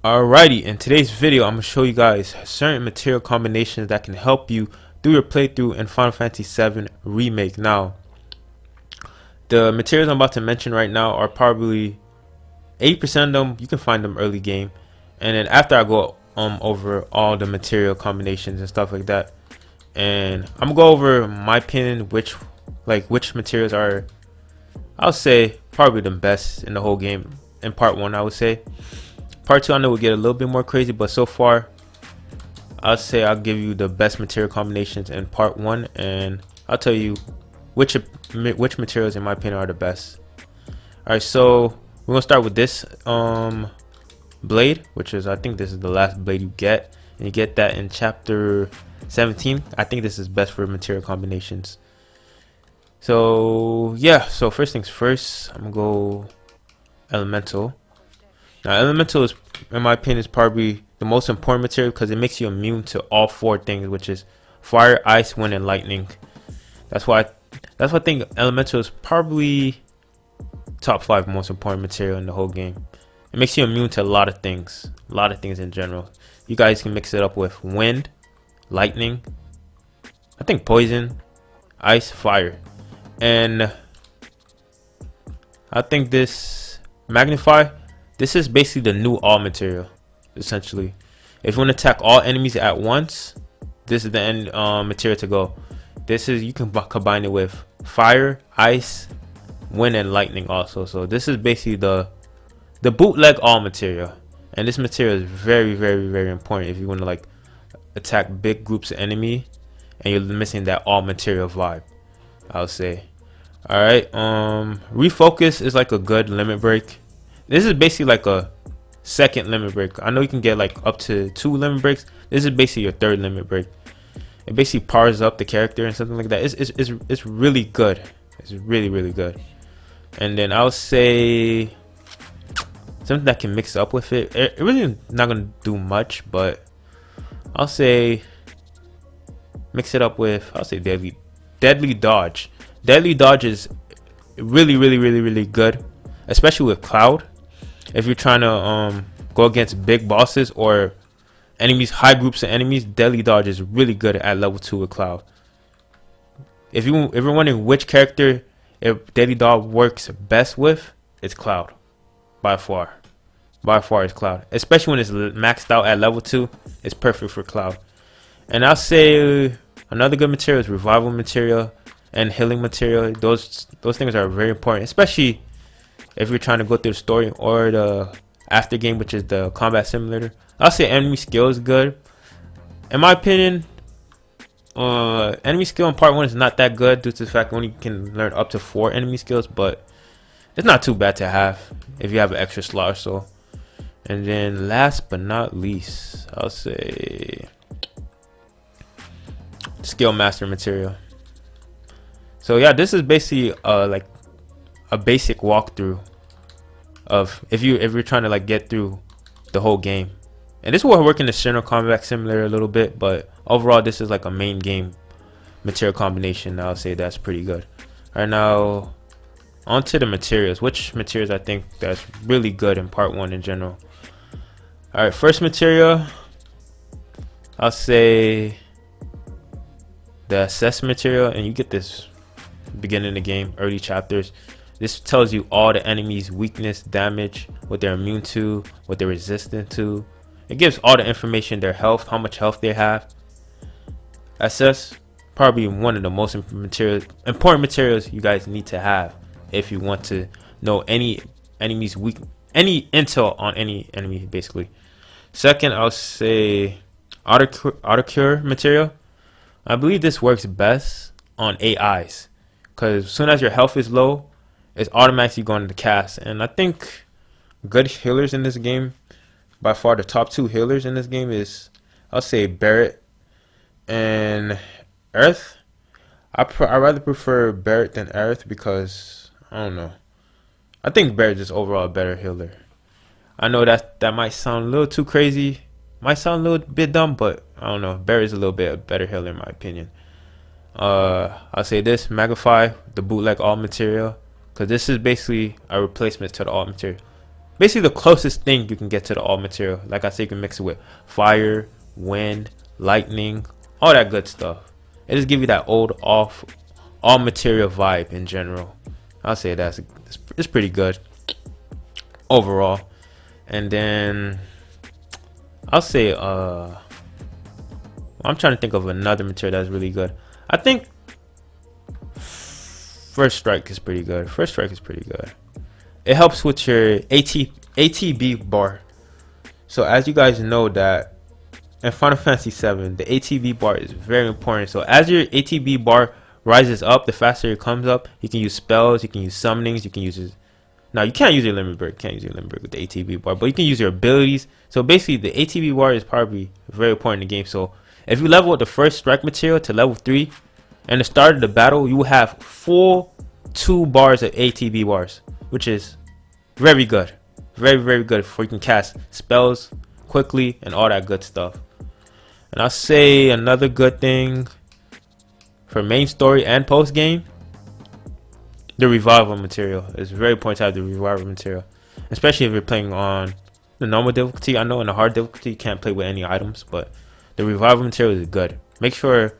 Alrighty, in today's video, I'm going to show you guys certain material combinations that can help you do your playthrough in Final Fantasy VII Remake. Now, the materials I'm about to mention right now are probably 80% of them, you can find them early game. And then after I go over all the material combinations and stuff like that, and I'm going to go over my opinion, which materials are, I'll say, probably the best in the whole game. In part 1, I would say. Part 2, I know will get a little bit more crazy, but so far, I'll say I'll give you the best material combinations in part 1, and I'll tell you which materials, in my opinion, are the best. Alright, so we're gonna start with this blade, which is, I think this is the last blade you get, and you get that in chapter 17. I think this is best for material combinations. So yeah, so first things first, I'm gonna go elemental. Now, elemental is, in my opinion, is probably the most important material because it makes you immune to all 4 things, which is fire, ice, wind, and lightning. That's why I think elemental is probably top 5 most important material in the whole game. It makes you immune to a lot of things in general. You guys can mix it up with wind, lightning, I think poison, ice, fire, and I think this magnify. This is basically the new all material, essentially. If you want to attack all enemies at once, this is the end material to go. This is, you can combine it with fire, ice, wind, and lightning also. So this is basically the bootleg all material, and this material is very, very, very important if you want to like attack big groups of enemy, and you're missing that all material vibe, I'll say. All right, refocus is like a good limit break. This is basically like a second limit break. I know you can get like up to 2 limit breaks. This is basically your 3rd limit break. It basically powers up the character and something like that. It's really good. It's really, really good. And then I'll say something that can mix up with it. It really not gonna do much, but I'll say mix it up with, I'll say deadly dodge. Deadly dodge is really, really, really, really good, especially with Cloud. If you're trying to go against big bosses or enemies, high groups of enemies, deadly dodge is really good at level 2 with Cloud. If you're wondering which character deadly dodge works best with, it's Cloud. By far it's Cloud, especially when it's maxed out at level 2. It's perfect for Cloud. And I'll say another good material is revival material and healing material. Those things are very important, especially if you're trying to go through the story or the after game, which is the combat simulator. I'll say enemy skill is good. In my opinion, enemy skill in part 1 is not that good due to the fact you only can learn up to 4 enemy skills, but it's not too bad to have if you have an extra slot or so. And then last but not least, I'll say skill master material. So yeah, this is basically like a basic walkthrough of if you're trying to like get through the whole game. And this will work in the general combat simulator a little bit, but overall this is like a main game material combination. I'll say that's pretty good. Alright, now on to the materials. Which materials I think that's really good in part 1 in general. Alright, first material, I'll say the assess material, and you get this beginning of the game, early chapters. This tells you all the enemies' weakness, damage, what they're immune to, what they're resistant to. It gives all the information, their health, how much health they have. Assess, probably one of the most important materials you guys need to have if you want to know any enemy's any intel on any enemy, basically. Second, I'll say auto cure material. I believe this works best on AIs, because as soon as your health is low, it's automatically going to cast. And I think good healers in this game, by far the top 2 healers in this game is, I'll say Barret and Earth. I rather prefer Barret than Earth because, I don't know, I think Barret is overall a better healer. I know that might sound a little too crazy, might sound a little bit dumb, but I don't know, Barret is a little bit a better healer in my opinion. I'll say this, Magnify, the bootleg all material, because this is basically a replacement to the all material. basically the closest thing you can get to the all material. Like I said, you can mix it with fire, wind, lightning, all that good stuff. It just give you that old all material vibe in general. I'll say it's pretty good overall. And then I'll say I'm trying to think of another material that's really good. I think First Strike is pretty good. First Strike is pretty good. It helps with your ATB bar. So as you guys know that in Final Fantasy 7, the ATB bar is very important. So as your ATB bar rises up, the faster it comes up, you can use spells, you can use summonings, you can use it. Now you can't use your limit break, with the ATB bar, but you can use your abilities. So basically the ATB bar is probably very important in the game. So if you level up the First Strike material to level 3 and the start of the battle, you will have full 2 bars of ATB bars, which is very good. Very good for you can cast spells quickly and all that good stuff. And I'll say another good thing for main story and post game, the revival material. It's very important to have the revival material, especially if you're playing on the normal difficulty. I know in the hard difficulty you can't play with any items, but the revival material is good. Make sure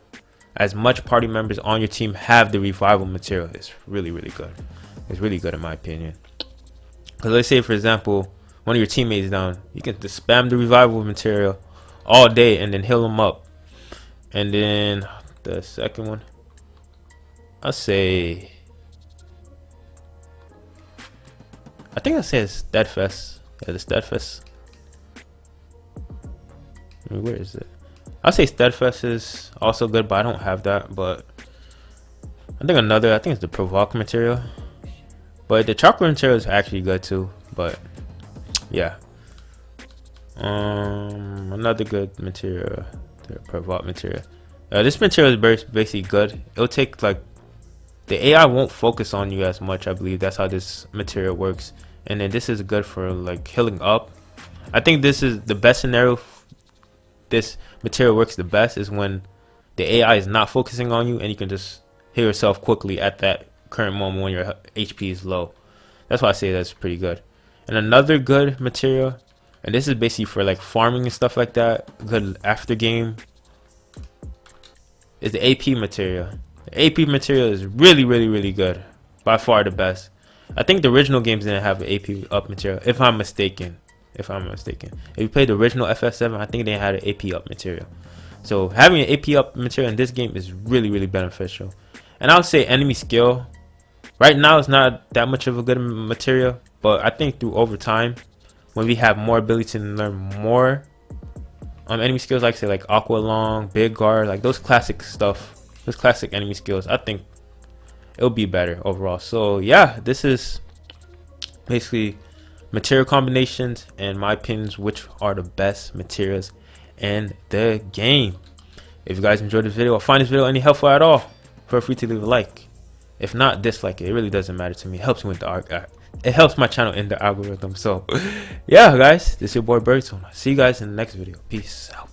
as much party members on your team have the revival material. It's really good. It's really good in my opinion. Because let's say for example one of your teammates down, you can just spam the revival material all day and then heal them up. And then the second one, I'll say, I think I said Steadfast. Yeah, the Steadfast. I mean, where is it? I'll say Steadfast is also good, but I don't have that. But I think it's the Provoke material. But the chocolate material is actually good too. But yeah. Another good material, the Provoke material. This material is basically good. It'll take like, the AI won't focus on you as much. I believe that's how this material works. And then this is good for like healing up. I think this is the best scenario. This material works the best is when the AI is not focusing on you and you can just heal yourself quickly at that current moment when your HP is low. That's why I say that's pretty good. And another good material, and this is basically for like farming and stuff like that, good after game, is the AP material. The AP material is really good, by far the best. I think the original games didn't have an AP up material, if I'm mistaken. If you played the original FF7, I think they had an AP up material. So having an AP up material in this game is really beneficial. And I would say enemy skill, right now it's not that much of a good material, but I think through over time, when we have more ability to learn more enemy skills, like say like Aqua Long, Big Guard, like those classic stuff, those classic enemy skills, I think it'll be better overall. So yeah, this is basically material combinations and my opinions, which are the best materials in the game. If you guys enjoyed this video or find this video any helpful at all, feel free to leave a like. If not, dislike it. It really doesn't matter to me. It helps me with the it helps my channel in the algorithm. So yeah guys, this is your boy Birdstone. See you guys in the next video. Peace out.